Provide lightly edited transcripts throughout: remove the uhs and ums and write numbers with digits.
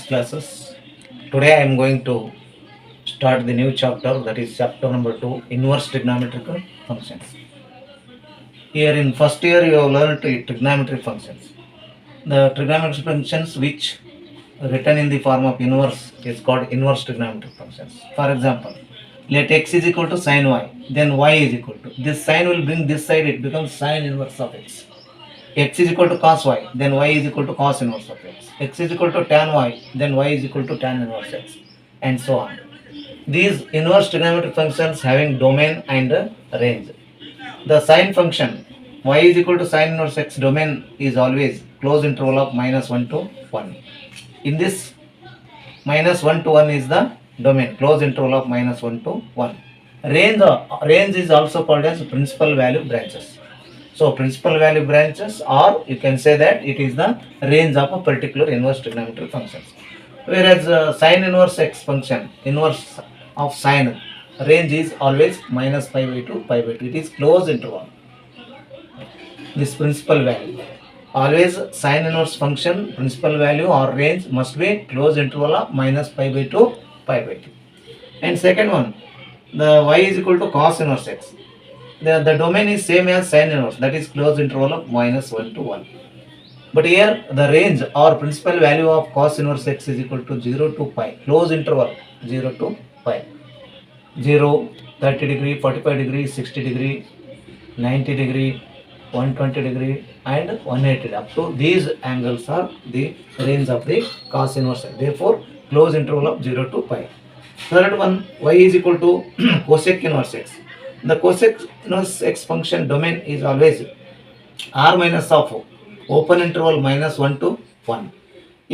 classes. Today I am going to start the new chapter, that is chapter number 2, inverse trigonometric functions. Here in first year you have learned trigonometric functions. The trigonometric functions which written in the form of inverse is called inverse trigonometric functions. For example, let x is equal to sin y, then y is equal to, this sin will bring this side, it becomes sin inverse of x. X is equal to cos y, then y is equal to cos inverse of x. X is equal to tan y, then y is equal to tan inverse x, and so on. These inverse trigonometric functions having domain and range. The sine function y is equal to sin inverse x domain is always closed interval of -1 to 1. In this -1 to 1 is the domain, closed interval of -1 to 1. Range is also called as principal value branches. So principal value branches, or you can say that it is the range of a particular inverse trigonometric functions. Whereas sin inverse x function, inverse of sine, range is always -π/2 to π/2. It is closed interval. This principal value, always sin inverse function principal value or range must be closed interval of -π/2 to π/2. And second one, the y is equal to cos inverse x. The domain is same as sin inverse, that is closed interval of -1 to 1. But here the range or principal value of cos inverse x is equal to 0 to pi, closed interval 0 to pi. 0, 30 degree, 45 degree, 60 degree, 90 degree, 120 degree and 180 degree. Up to these angles are the range of the cos inverse x. Therefore, closed interval of 0 to pi. Third one, y is equal to cosec inverse x. The cosec inverse x function domain is always r minus of open interval -1 to 1.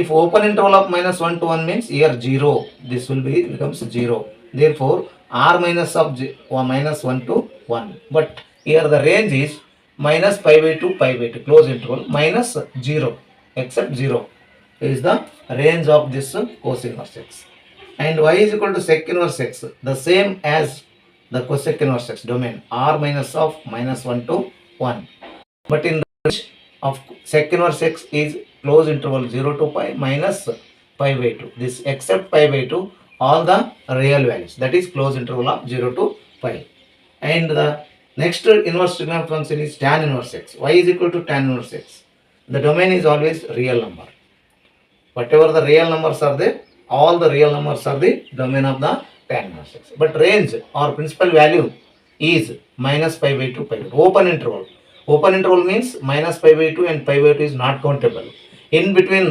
If open interval of -1 to 1 means here 0, this will becomes 0. Therefore, r minus of -1 to 1. But here the range is -π/2 π/2, close interval, -0, except 0 is the range of this cos inverse x. And y is equal to sec inverse x, the same as the cosec inverse x domain, r minus of -1 to 1. But in the range of sec inverse x is close interval 0 to pi -π/2. This except π/2, all the real values, that is close interval of 0 to pi. And the next inverse trigonometric function is tan inverse x. Y is equal to tan inverse x. The domain is always real number. Whatever the real numbers are there, all the real numbers are the domain of the tan inverse x. But range or principal value is -π/2 π/2. Open interval. Open interval means -π/2 and π/2 is not countable. In between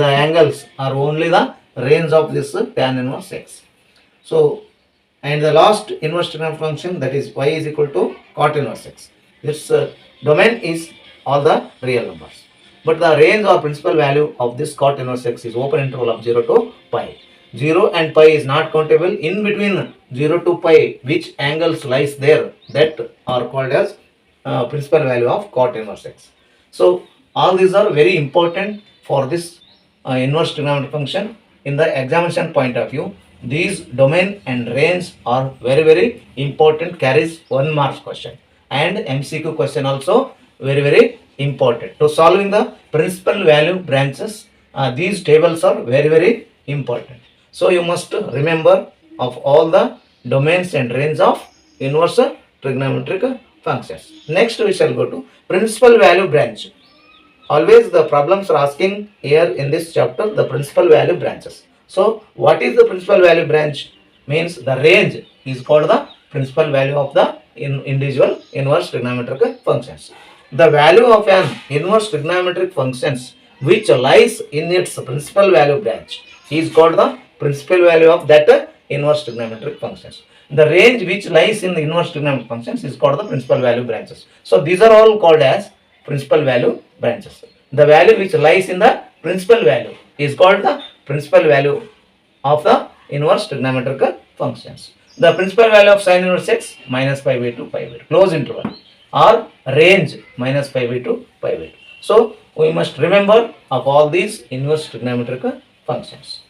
the angles are only the range of this tan inverse x. So, and the last inverse trigonometric function, that is y is equal to cot inverse x. This domain is all the real numbers. But the range or principal value of this cot inverse x is open interval of 0 to pi. 0 and pi is not countable. In between 0 to pi, which angles lies there, that are called as principal value of cot inverse x. So all these are very important for this inverse trigonometric function. In the examination point of view, these domain and range are very important, carries 1 mark question, and MCQ question also very important. To solving the principal value branches, these tables are very important. So you must remember of all the domains and range of inverse trigonometric functions. Next we shall go to principal value branch. Always the problems are asking here in this chapter the principal value branches. So what is the principal value branch? Means the range is called the principal value of the individual inverse trigonometric functions. The value of an inverse trigonometric functions which lies in its principal value branch is called the principal value of that inverse trigonometric functions. The range which lies in the inverse trigonometric functions is called the principal value branches. So these are all called as principal value branches. The value which lies in the principal value is called the principal value of the inverse trigonometric functions. The principal value of sin inverse x -π/2 π/2, close interval, or range -π/2 π/2. So we must remember of all these inverse trigonometric functions.